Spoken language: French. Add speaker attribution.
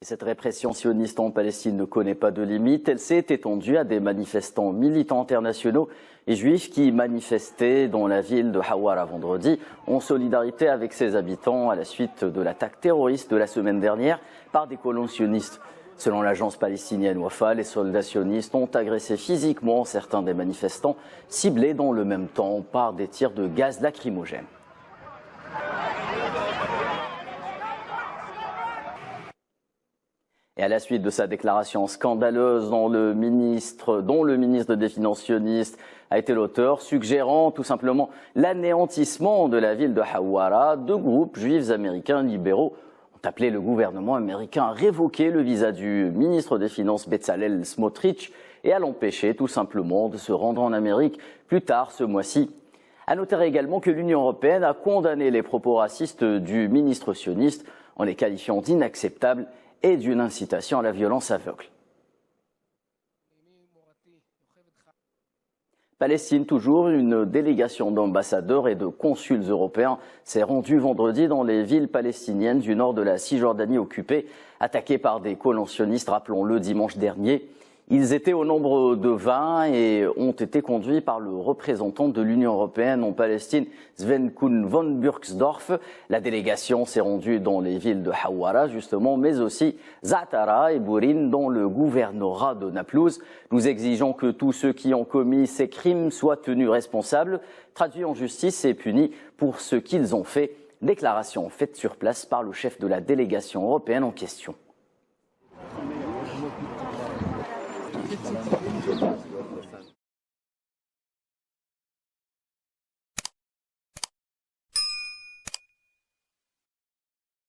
Speaker 1: Cette répression sioniste en Palestine ne connaît pas de limite. Elle s'est étendue à des manifestants militants internationaux et juifs qui manifestaient dans la ville de Hawara vendredi en solidarité avec ses habitants à la suite de l'attaque terroriste de la semaine dernière par des colons sionistes. Selon l'agence palestinienne Wafa, les soldats sionistes ont agressé physiquement certains des manifestants, ciblés dans le même temps par des tirs de gaz lacrymogène. Et à la suite de sa déclaration scandaleuse dont le ministre des Finances sioniste a été l'auteur, suggérant tout simplement l'anéantissement de la ville de Hawara, deux groupes juifs américains libéraux ont appelé le gouvernement américain à révoquer le visa du ministre des Finances Bezalel Smotrich et à l'empêcher tout simplement de se rendre en Amérique plus tard ce mois-ci. À noter également que l'Union européenne a condamné les propos racistes du ministre sioniste en les qualifiant d'inacceptables et d'une incitation à la violence aveugle. Palestine, toujours, une délégation d'ambassadeurs et de consuls européens s'est rendue vendredi dans les villes palestiniennes du nord de la Cisjordanie occupée, attaquées par des colons sionistes, rappelons-le, dimanche dernier. Ils étaient au nombre de 20 et ont été conduits par le représentant de l'Union européenne en Palestine, Sven Kuhn von Burgsdorf. La délégation s'est rendue dans les villes de Hawara, justement, mais aussi Za'atara et Bourin, dans le gouvernorat de Naplouse. Nous exigeons que tous ceux qui ont commis ces crimes soient tenus responsables, traduits en justice et punis pour ce qu'ils ont fait. Déclaration faite sur place par le chef de la délégation européenne en question.